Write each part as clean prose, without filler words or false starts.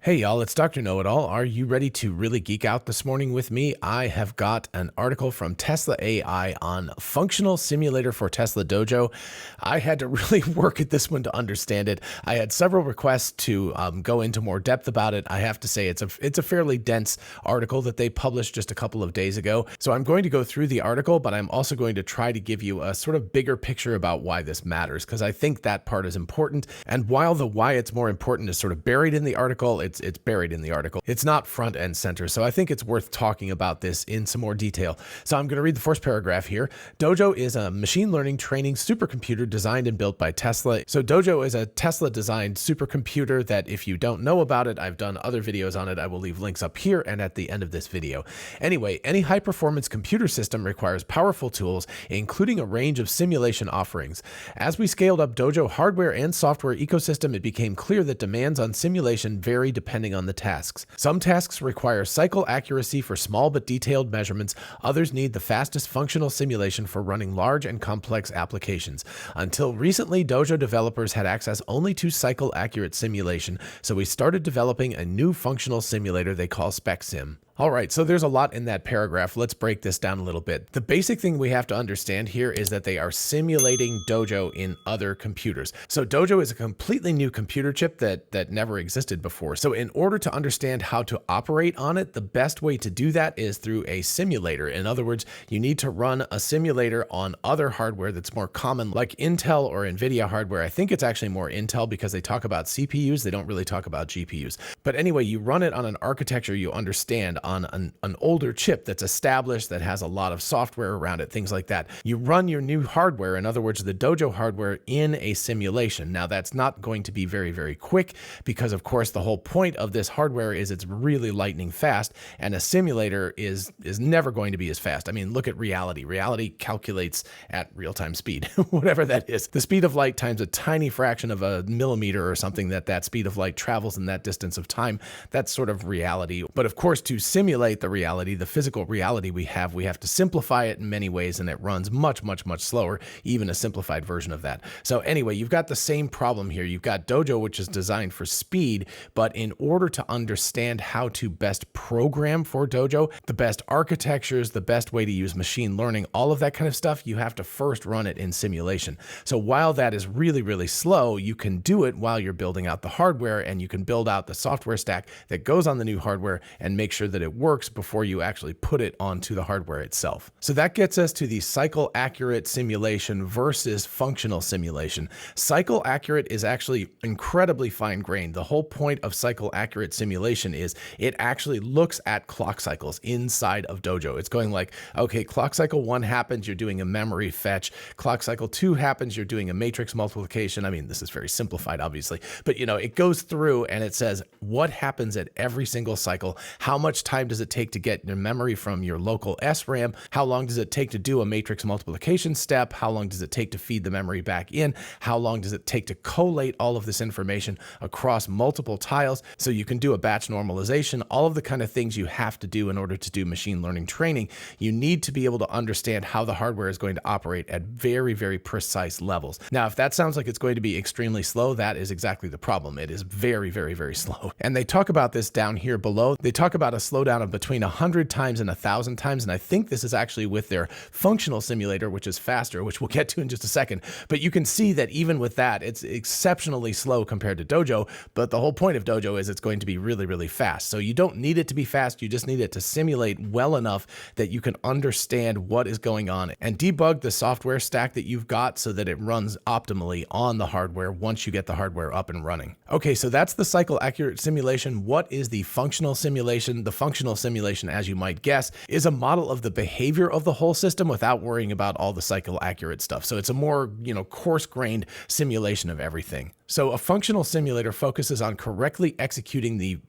Hey y'all, it's Dr. Know-It-All. Are you ready to really geek out this morning with me? I have got an article from Tesla AI on functional simulator for Tesla Dojo. I had to really work at this one to understand it. I had several requests to go into more depth about it. I have to say it's a fairly dense article that they published just a couple of days ago. So I'm going to go through the article, but I'm also going to try to give you a sort of bigger picture about why this matters, because I think that part is important. And while the why it's more important is sort of buried in the article, it's buried in the article. It's not front and center. So I think it's worth talking about this in some more detail. So I'm going to read the first paragraph here. Dojo is a machine learning training supercomputer designed and built by Tesla. So Dojo is a Tesla designed supercomputer that if you don't know about it, I've done other videos on it. I will leave links up here and at the end of this video. Anyway, any high performance computer system requires powerful tools, including a range of simulation offerings. As we scaled up Dojo hardware and software ecosystem, it became clear that demands on simulation vary depending on the tasks. Some tasks require cycle accuracy for small but detailed measurements. Others need the fastest functional simulation for running large and complex applications. Until recently, Dojo developers had access only to cycle accurate simulation, so we started developing a new functional simulator they call Specsim. All right, so there's a lot in that paragraph. Let's break this down a little bit. The basic thing we have to understand here is that they are simulating Dojo in other computers. So Dojo is a completely new computer chip that never existed before. So in order to understand how to operate on it, the best way to do that is through a simulator. In other words, you need to run a simulator on other hardware that's more common, like Intel or NVIDIA hardware. I think it's actually more Intel because they talk about CPUs. They don't really talk about GPUs. But anyway, you run it on an architecture you understand, on an older chip that's established, that has a lot of software around it, things like that. You run your new hardware, in other words, the Dojo hardware, in a simulation. Now, that's not going to be very, very quick because, of course, the whole point of this hardware is it's really lightning fast, and a simulator is never going to be as fast. I mean, look at reality. Reality calculates at real-time speed, whatever that is. The speed of light times a tiny fraction of a millimeter or something that speed of light travels in that distance of time. That's sort of reality. But of course, to simulate the reality, the physical reality we have to simplify it in many ways, and it runs much, much, much slower, even a simplified version of that. So anyway, you've got the same problem here. You've got Dojo, which is designed for speed, but in order to understand how to best program for Dojo, the best architectures, the best way to use machine learning, all of that kind of stuff, you have to first run it in simulation. So while that is really, really slow, you can do it while you're building out the hardware, and you can build out the software stack that goes on the new hardware and make sure that it works before you actually put it onto the hardware itself. So that gets us to the cycle accurate simulation versus functional simulation. Cycle accurate is actually incredibly fine-grained. The whole point of cycle accurate simulation is it actually looks at clock cycles inside of Dojo. It's going like, okay, clock cycle 1 happens, you're doing a memory fetch. Clock cycle 2 happens, you're doing a matrix multiplication. I mean, this is very simplified, obviously, but it goes through and it says what happens at every single cycle. How much time does it take to get your memory from your local SRAM? How long does it take to do a matrix multiplication step? How long does it take to feed the memory back in? How long does it take to collate all of this information across multiple tiles so you can do a batch normalization? All of the kind of things you have to do in order to do machine learning training. You need to be able to understand how the hardware is going to operate at very, very precise levels. Now, if that sounds like it's going to be extremely slow, that is exactly the problem. It is very, very, very slow. And they talk about this down here below. They talk about a slowdown of between 100 times and 1,000 times. And I think this is actually with their functional simulator, which is faster, which we'll get to in just a second. But you can see that even with that, it's exceptionally slow compared to Dojo. But the whole point of Dojo is it's going to be really, really fast. So you don't need it to be fast. You just need it to simulate well enough that you can understand what is going on and debug the software stack that you've got so that it runs optimally on the hardware once you get the hardware up and running. Okay, so that's the cycle accurate simulation. What is the functional simulation? The functional simulation, as you might guess, is a model of the behavior of the whole system without worrying about all the cycle accurate stuff. So it's a more, coarse-grained simulation of everything. So a functional simulator focuses on correctly executing the,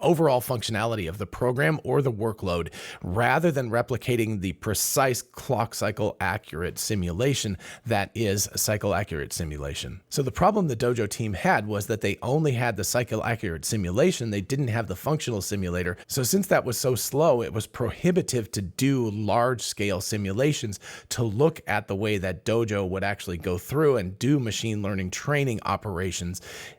overall functionality of the program or the workload rather than replicating the precise clock cycle accurate simulation that is a cycle accurate simulation. So the problem the Dojo team had was that they only had the cycle accurate simulation. They didn't have the functional simulator. So since that was so slow, it was prohibitive to do large scale simulations to look at the way that Dojo would actually go through and do machine learning training operations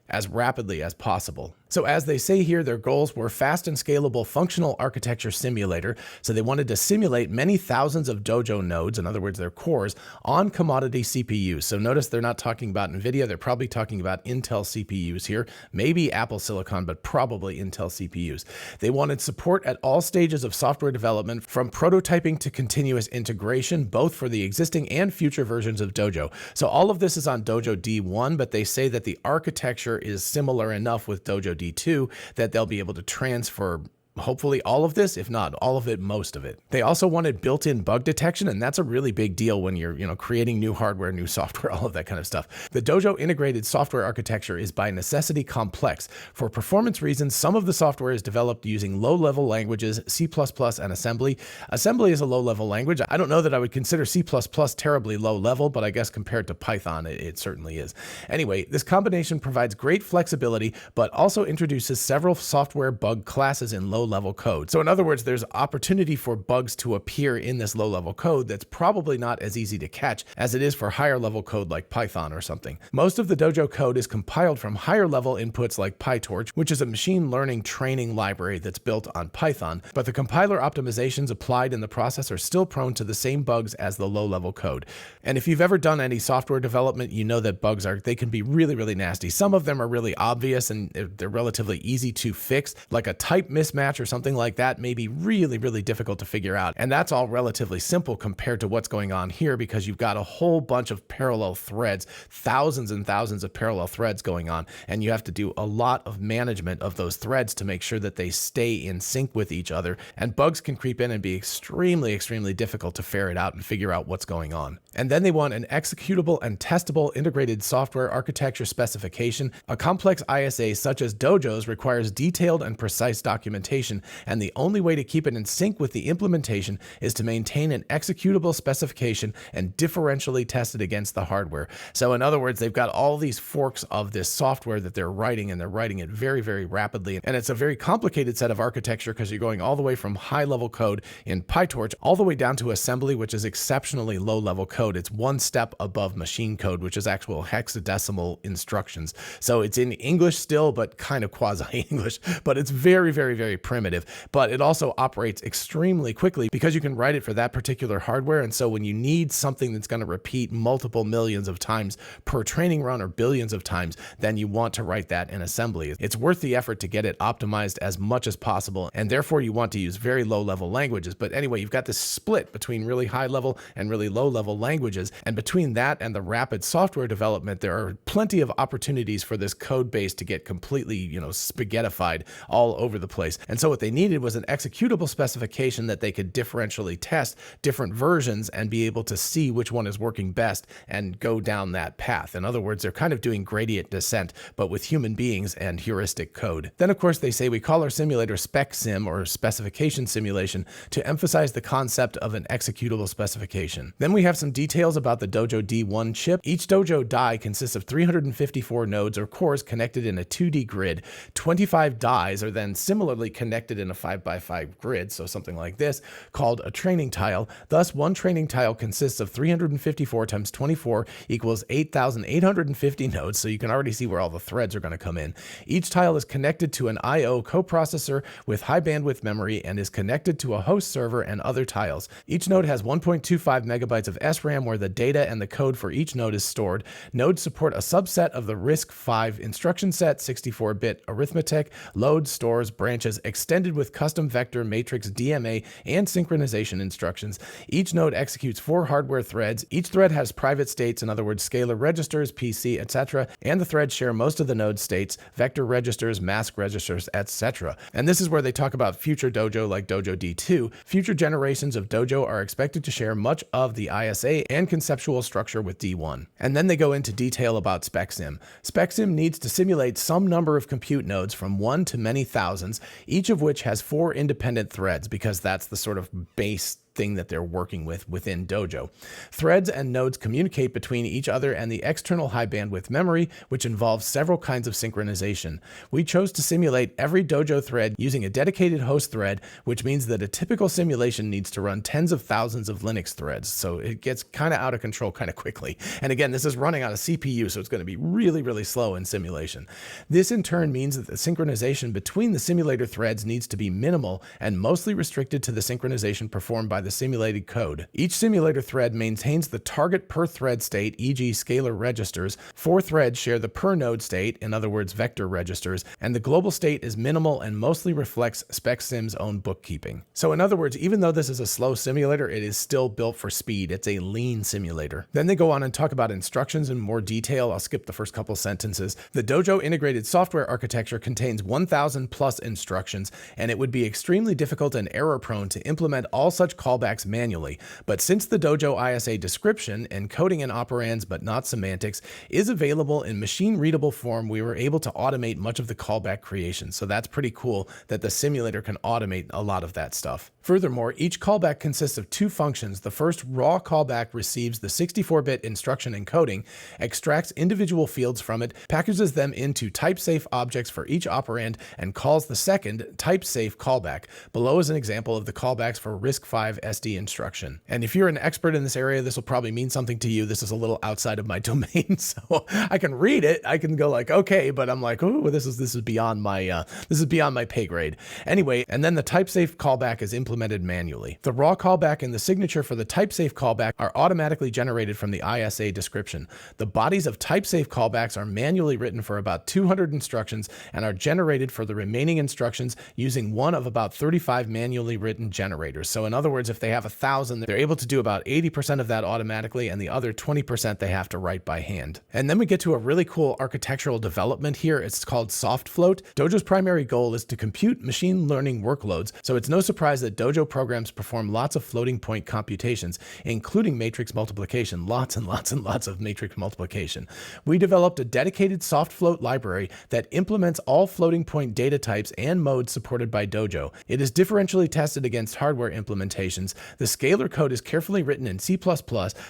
as rapidly as possible. So as they say here, their goals were fast and scalable functional architecture simulator. So they wanted to simulate many thousands of Dojo nodes, in other words, their cores, on commodity CPUs. So notice they're not talking about NVIDIA, they're probably talking about Intel CPUs here, maybe Apple Silicon, but probably Intel CPUs. They wanted support at all stages of software development, from prototyping to continuous integration, both for the existing and future versions of Dojo. So all of this is on Dojo D1, but they say that the architecture is similar enough with Dojo D2 that they'll be able to transfer hopefully all of this, if not all of it, most of it. They also wanted built-in bug detection, and that's a really big deal when you're, creating new hardware, new software, all of that kind of stuff. The Dojo integrated software architecture is by necessity complex. For performance reasons, some of the software is developed using low-level languages, C++ and assembly. Assembly is a low-level language. I don't know that I would consider C++ terribly low-level, but I guess compared to Python, it certainly is. Anyway, this combination provides great flexibility, but also introduces several software bug classes in low-level code. So in other words, there's opportunity for bugs to appear in this low-level code that's probably not as easy to catch as it is for higher-level code like Python or something. Most of the Dojo code is compiled from higher-level inputs like PyTorch, which is a machine learning training library that's built on Python, but the compiler optimizations applied in the process are still prone to the same bugs as the low-level code. And if you've ever done any software development, you know that bugs they can be really, really nasty. Some of them are really obvious and they're relatively easy to fix, like a type mismatch or something like that may be really, really difficult to figure out. And that's all relatively simple compared to what's going on here, because you've got a whole bunch of parallel threads, thousands and thousands of parallel threads going on, and you have to do a lot of management of those threads to make sure that they stay in sync with each other. And bugs can creep in and be extremely, extremely difficult to ferret out and figure out what's going on. And then they want an executable and testable integrated software architecture specification. A complex ISA such as Dojo's requires detailed and precise documentation, and the only way to keep it in sync with the implementation is to maintain an executable specification and differentially test it against the hardware. So in other words, they've got all these forks of this software that they're writing, and they're writing it very, very rapidly. And it's a very complicated set of architecture because you're going all the way from high-level code in PyTorch all the way down to assembly, which is exceptionally low-level code. It's one step above machine code, which is actual hexadecimal instructions. So it's in English still, but kind of quasi-English, but it's very, very, very primitive. But it also operates extremely quickly because you can write it for that particular hardware. And so when you need something that's going to repeat multiple millions of times per training run or billions of times, then you want to write that in assembly. It's worth the effort to get it optimized as much as possible, and therefore you want to use very low-level languages. But anyway, you've got this split between really high-level and really low-level languages, and between that and the rapid software development, there are plenty of opportunities for this code base to get completely, spaghettified all over the place. And so what they needed was an executable specification that they could differentially test different versions and be able to see which one is working best and go down that path. In other words, they're kind of doing gradient descent, but with human beings and heuristic code. Then, of course, they say we call our simulator Specsim, or specification simulation, to emphasize the concept of an executable specification. Then we have some details about the Dojo D1 chip. Each Dojo die consists of 354 nodes or cores connected in a 2D grid. 25 dies are then similarly connected in a 5x5 grid, so something like this, called a training tile. Thus, one training tile consists of 354 times 24 equals 8,850 nodes, so you can already see where all the threads are going to come in. Each tile is connected to an I/O coprocessor with high bandwidth memory and is connected to a host server and other tiles. Each node has 1.25 megabytes of SRAM where the data and the code for each node is stored. Nodes support a subset of the RISC-V instruction set, 64-bit arithmetic, loads, stores, branches, extended with custom vector, matrix, DMA, and synchronization instructions. Each node executes 4 hardware threads. Each thread has private states, in other words, scalar registers, PC, etc., and the threads share most of the node states, vector registers, mask registers, etc. And this is where they talk about future Dojo like Dojo D2. Future generations of Dojo are expected to share much of the ISA and conceptual structure with D1. And then they go into detail about Specsim. Specsim needs to simulate some number of compute nodes from 1 to many thousands, each of which has 4 independent threads, because that's the sort of base thing that they're working with within Dojo. Threads and nodes communicate between each other and the external high bandwidth memory, which involves several kinds of synchronization. We chose to simulate every Dojo thread using a dedicated host thread, which means that a typical simulation needs to run tens of thousands of Linux threads. So it gets kind of out of control kind of quickly. And again, this is running on a CPU, so it's going to be really, really slow in simulation. This in turn means that the synchronization between the simulator threads needs to be minimal and mostly restricted to the synchronization performed by the simulated code. Each simulator thread maintains the target per thread state, e.g. scalar registers. 4 threads share the per node state, in other words, vector registers, and the global state is minimal and mostly reflects Specsim's own bookkeeping. So in other words, even though this is a slow simulator, it is still built for speed. It's a lean simulator. Then they go on and talk about instructions in more detail. I'll skip the first couple sentences. The Dojo integrated software architecture contains 1,000 plus instructions, and it would be extremely difficult and error-prone to implement all such callbacks manually. But since the Dojo ISA description, encoding in operands but not semantics, is available in machine-readable form, we were able to automate much of the callback creation. So that's pretty cool that the simulator can automate a lot of that stuff. Furthermore, each callback consists of 2 functions. The first raw callback receives the 64-bit instruction encoding, extracts individual fields from it, packages them into type-safe objects for each operand, and calls the second type-safe callback. Below is an example of the callbacks for RISC-V SD instruction. And if you're an expert in this area, this will probably mean something to you. This is a little outside of my domain, so I can read it. I can go like, okay, but I'm like, oh, this is beyond my pay grade. Anyway, and then the type-safe callback is implemented manually. The raw callback and the signature for the type-safe callback are automatically generated from the ISA description. The bodies of type-safe callbacks are manually written for about 200 instructions and are generated for the remaining instructions using one of about 35 manually written generators. So in other words, if they have 1,000, they're able to do about 80% of that automatically, and the other 20% they have to write by hand. And then we get to a really cool architectural development here. It's called soft float. Dojo's primary goal is to compute machine learning workloads, so it's no surprise that Dojo programs perform lots of floating point computations, including matrix multiplication, lots and lots and lots of matrix multiplication. We developed a dedicated soft float library that implements all floating point data types and modes supported by Dojo. It is differentially tested against hardware implementations. The scalar code is carefully written in C++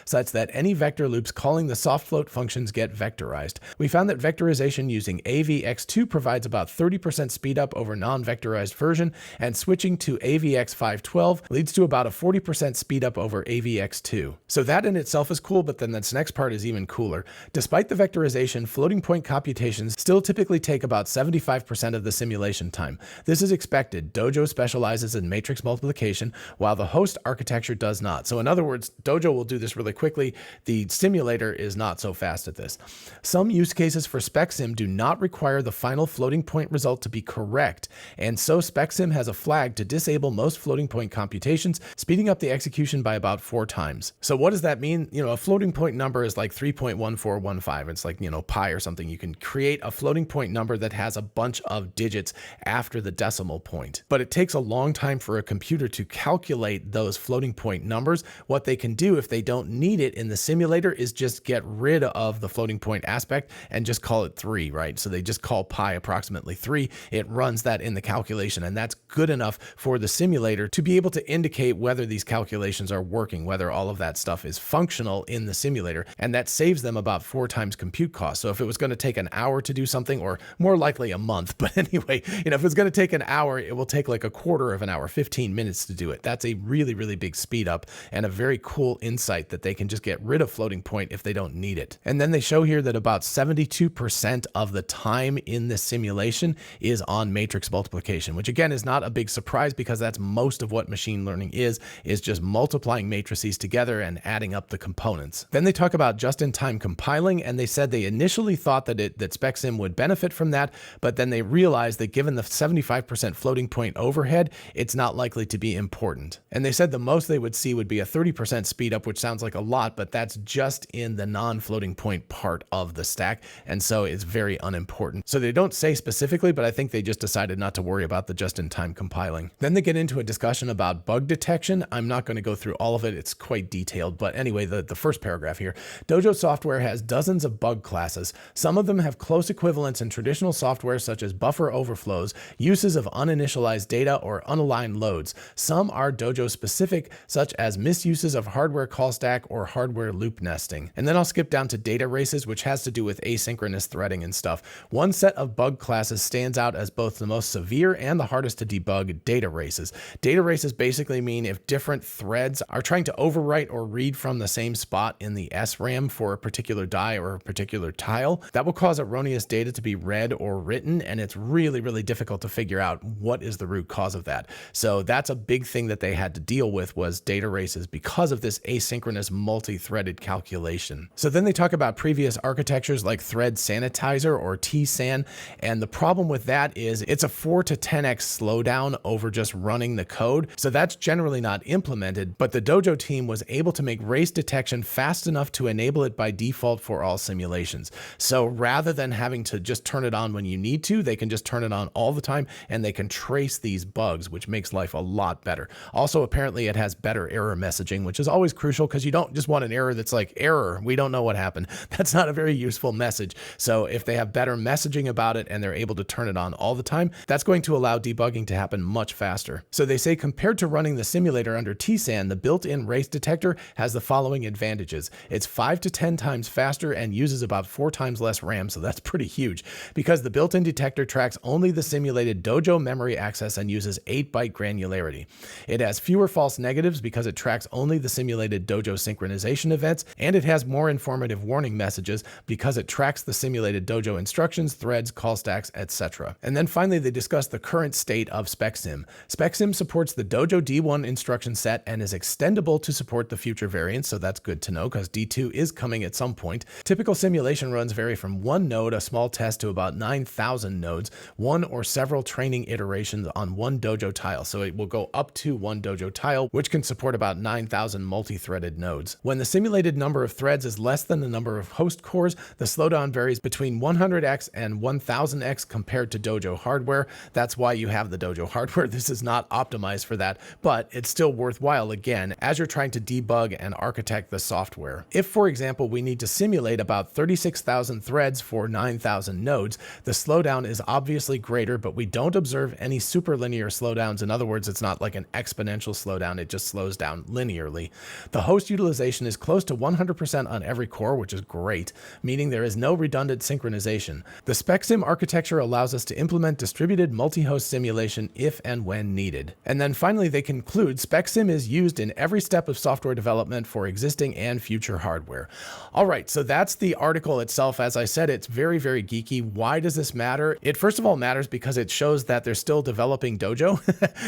such that any vector loops calling the soft float functions get vectorized. We found that vectorization using AVX2 provides about 30% speedup over non-vectorized version, and switching to AVX512 leads to about a 40% speedup over AVX2. So that in itself is cool, but then this next part is even cooler. Despite the vectorization, floating point computations still typically take about 75% of the simulation time. This is expected. Dojo specializes in matrix multiplication, while the host architecture does not. So in other words, Dojo will do this really quickly. The simulator is not so fast at this. Some use cases for Specsim do not require the final floating point result to be correct, and so Specsim has a flag to disable most floating point computations, speeding up the execution by about 4 times. So what does that mean? A floating point number is like 3.1415. It's like, pi or something. You can create a floating point number that has a bunch of digits after the decimal point. But it takes a long time for a computer to calculate those floating point numbers. What they can do if they don't need it in the simulator is just get rid of the floating point aspect and just call it 3, right? So they just call pi approximately 3. It runs that in the calculation, and that's good enough for the simulator to be able to indicate whether these calculations are working, whether all of that stuff is functional in the simulator, and that saves them about 4 times compute cost. So if it was going to take an hour to do something, or more likely a month, but anyway, if it's going to take an hour, it will take like a quarter of an hour, 15 minutes to do it. That's a really, really big speed up and a very cool insight that they can just get rid of floating point if they don't need it. And then they show here that about 72% of the time in the simulation is on matrix multiplication, which again is not a big surprise because that's most of what machine learning is just multiplying matrices together and adding up the components. Then they talk about just-in-time compiling, and they said they initially thought that Specsim would benefit from that, but then they realized that given the 75% floating point overhead, it's not likely to be important. And they said the most they would see would be a 30% speed up, which sounds like a lot, but that's just in the non-floating point part of the stack, and so it's very unimportant. So they don't say specifically, but I think they just decided not to worry about the just-in-time compiling. Then they get into a discussion about bug detection. I'm not going to go through all of it. It's quite detailed, but anyway, the first paragraph here. Dojo software has dozens of bug classes. Some of them have close equivalents in traditional software such as buffer overflows, uses of uninitialized data, or unaligned loads. Some are Dojo Dojo specific, such as misuses of hardware call stack or hardware loop nesting. And then I'll skip down to data races, which has to do with asynchronous threading and stuff. One set of bug classes stands out as both the most severe and the hardest to debug: data races. Data races basically mean if different threads are trying to overwrite or read from the same spot in the SRAM for a particular die or a particular tile, that will cause erroneous data to be read or written, and it's really difficult to figure out what is the root cause of that. So that's a big thing that they had to deal with, was data races, because of this asynchronous multi-threaded calculation. So then they talk about previous architectures like thread sanitizer or TSAN, and the problem with that is it's a 4 to 10x slowdown over just running the code. So that's generally not implemented, but the Dojo team was able to make race detection fast enough to enable it by default for all simulations. So rather than having to just turn it on when you need to, they can just turn it on all the time, and they can trace these bugs, which makes life a lot better. Also, apparently it has better error messaging, which is always crucial, because you don't just want an error that's like, error, we don't know what happened. That's not a very useful message. So if they have better messaging about it and they're able to turn it on all the time, that's going to allow debugging to happen much faster. So they say compared to running the simulator under TSAN, the built-in race detector has the following advantages. It's 5 to 10 times faster and uses about 4 times less RAM, so that's pretty huge, because the built-in detector tracks only the simulated Dojo memory access and uses 8-byte granularity. It has fewer false negatives because it tracks only the simulated Dojo synchronization events, and it has more informative warning messages because it tracks the simulated Dojo instructions, threads, call stacks, etc. And then finally, they discuss the current state of Specsim. Specsim supports the Dojo D1 instruction set and is extendable to support the future variants, so that's good to know because D2 is coming at some point. Typical simulation runs vary from 1 node, a small test, to about 9,000 nodes, 1 or several training iterations on 1 Dojo tile. So it will go up to 1 Dojo tile, which can support about 9,000 multi-threaded nodes. When the simulated number of threads is less than the number of host cores, the slowdown varies between 100x and 1000x compared to Dojo hardware. That's why you have the Dojo hardware. This is not optimized for that, but it's still worthwhile, again, as you're trying to debug and architect the software. If, for example, we need to simulate about 36,000 threads for 9,000 nodes, the slowdown is obviously greater, but we don't observe any superlinear slowdowns. In other words, it's not like an exponential slowdown, it just slows down linearly. The host utilization is close to 100% on every core, which is great, meaning there is no redundant synchronization. The Specsim architecture allows us to implement distributed multi-host simulation if and when needed. And then finally, they conclude Specsim is used in every step of software development for existing and future hardware. All right, so that's the article itself. As I said, it's very geeky. Why does this matter? It first of all matters because it shows that they're still developing Dojo.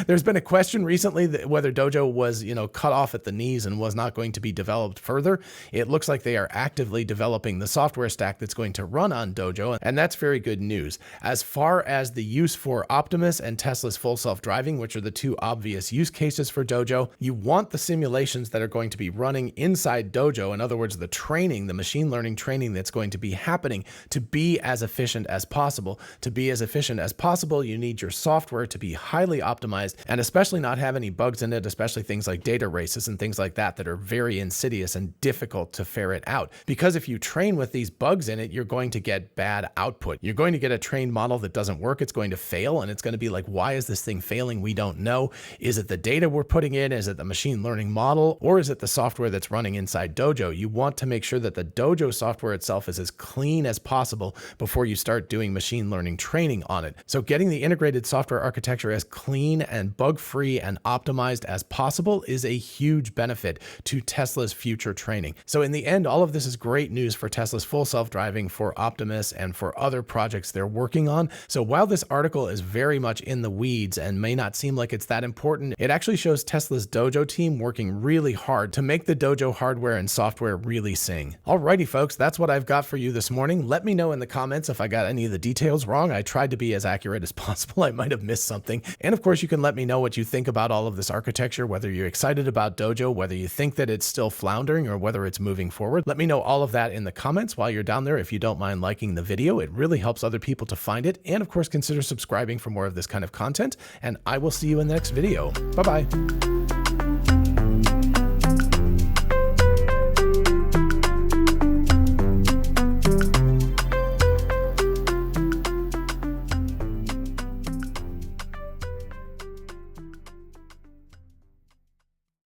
There's been a question recently that whether Dojo was, cut off at the knees and was not going to be developed further. It looks like they are actively developing the software stack that's going to run on Dojo, and that's very good news. As far as the use for Optimus and Tesla's full self-driving, which are the 2 obvious use cases for Dojo, you want the simulations that are going to be running inside Dojo, in other words, the training, the machine learning training that's going to be happening, to be as efficient as possible. To be as efficient as possible, you need your software to be highly optimized and especially not have any bugs in it, especially things like data races and things like that are very insidious and difficult to ferret out. Because if you train with these bugs in it, you're going to get bad output. You're going to get a trained model that doesn't work. It's going to fail, and it's going to be like, why is this thing failing? We don't know. Is it the data we're putting in? Is it the machine learning model? Or is it the software that's running inside Dojo? You want to make sure that the Dojo software itself is as clean as possible before you start doing machine learning training on it. So getting the integrated software architecture as clean and bug-free and optimized as possible is a huge benefit to Tesla's future training. So in the end, all of this is great news for Tesla's full self-driving, for Optimus, and for other projects they're working on. So while this article is very much in the weeds and may not seem like it's that important, it actually shows Tesla's Dojo team working really hard to make the Dojo hardware and software really sing. Alrighty folks, that's what I've got for you this morning. Let me know in the comments if I got any of the details wrong. I tried to be as accurate as possible. I might have missed something. And of course, you can let me know what you think about all of this architecture, whether you're excited about Dojo, whether you think that it's still floundering, or whether it's moving forward. Let me know all of that in the comments while you're down there. If you don't mind liking the video, it really helps other people to find it. And of course, consider subscribing for more of this kind of content. And I will see you in the next video. Bye-bye.